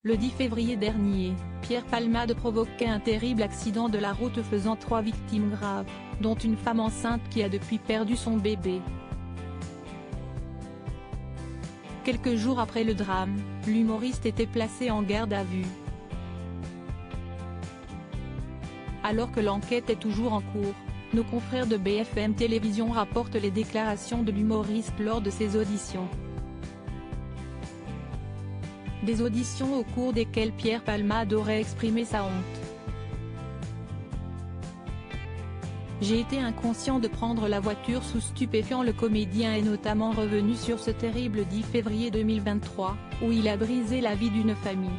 Le 10 février dernier, Pierre Palmade provoquait un terrible accident de la route faisant 3 victimes graves, dont une femme enceinte qui a depuis perdu son bébé. Quelques jours après le drame, l'humoriste était placé en garde à vue. Alors que l'enquête est toujours en cours, nos confrères de BFM Télévision rapportent les déclarations de l'humoriste lors de ses auditions. Des auditions au cours desquelles Pierre Palmade aurait exprimé sa honte. J'ai été inconscient de prendre la voiture sous stupéfiant. Le comédien est notamment revenu sur ce terrible 10 février 2023, où il a brisé la vie d'une famille.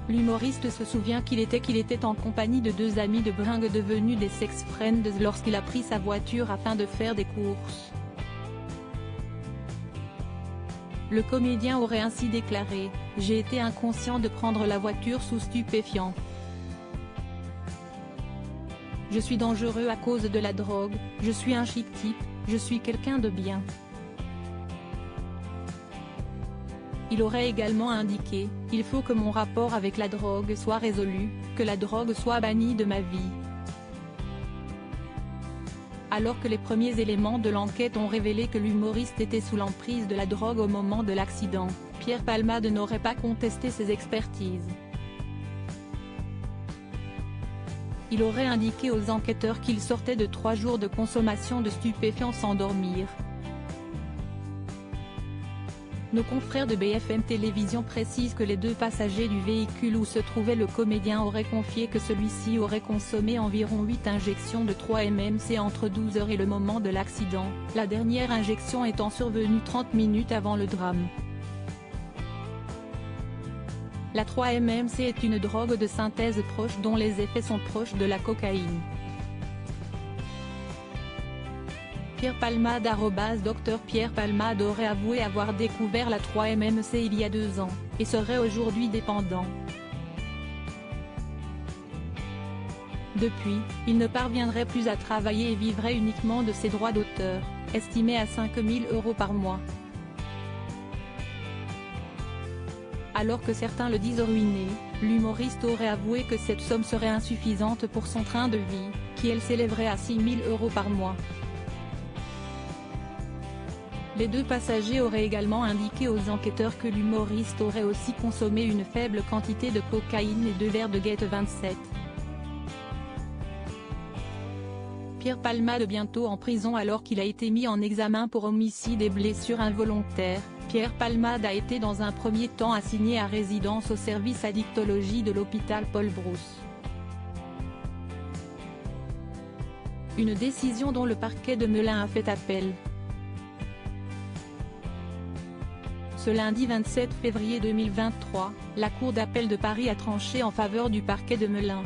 L'humoriste se souvient qu'il était en compagnie de 2 amis de bringue devenus des sex-friends lorsqu'il a pris sa voiture afin de faire des courses. Le comédien aurait ainsi déclaré : « J'ai été inconscient de prendre la voiture sous stupéfiants. Je suis dangereux à cause de la drogue, je suis un chic type, je suis quelqu'un de bien. » Il aurait également indiqué : « Il faut que mon rapport avec la drogue soit résolu, que la drogue soit bannie de ma vie. » Alors que les premiers éléments de l'enquête ont révélé que l'humoriste était sous l'emprise de la drogue au moment de l'accident, Pierre Palmade n'aurait pas contesté ces expertises. Il aurait indiqué aux enquêteurs qu'il sortait de 3 jours de consommation de stupéfiants sans dormir. Nos confrères de BFM Télévision précisent que les 2 passagers du véhicule où se trouvait le comédien auraient confié que celui-ci aurait consommé environ 8 injections de 3 MMC entre 12 h et le moment de l'accident, la dernière injection étant survenue 30 minutes avant le drame. La 3 MMC est une drogue de synthèse proche dont les effets sont proches de la cocaïne. Pierre Palmade Dr Pierre Palmade aurait avoué avoir découvert la 3 MMC il y a 2 ans, et serait aujourd'hui dépendant. Depuis, il ne parviendrait plus à travailler et vivrait uniquement de ses droits d'auteur, estimés à 5 000 € par mois. Alors que certains le disent ruiné, l'humoriste aurait avoué que cette somme serait insuffisante pour son train de vie, qui elle s'élèverait à 6 000 € par mois. Les 2 passagers auraient également indiqué aux enquêteurs que l'humoriste aurait aussi consommé une faible quantité de cocaïne et 2 verres de Get 27. Pierre Palmade bientôt en prison alors qu'il a été mis en examen pour homicide et blessures involontaires. Pierre Palmade a été dans un premier temps assigné à résidence au service addictologie de l'hôpital Paul Brousse. Une décision dont le parquet de Melun a fait appel. Ce lundi 27 février 2023, la Cour d'appel de Paris a tranché en faveur du parquet de Melun.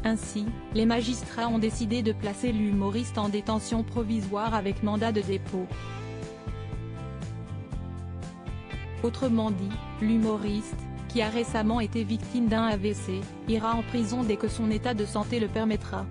Ainsi, les magistrats ont décidé de placer l'humoriste en détention provisoire avec mandat de dépôt. Autrement dit, l'humoriste, qui a récemment été victime d'un AVC, ira en prison dès que son état de santé le permettra.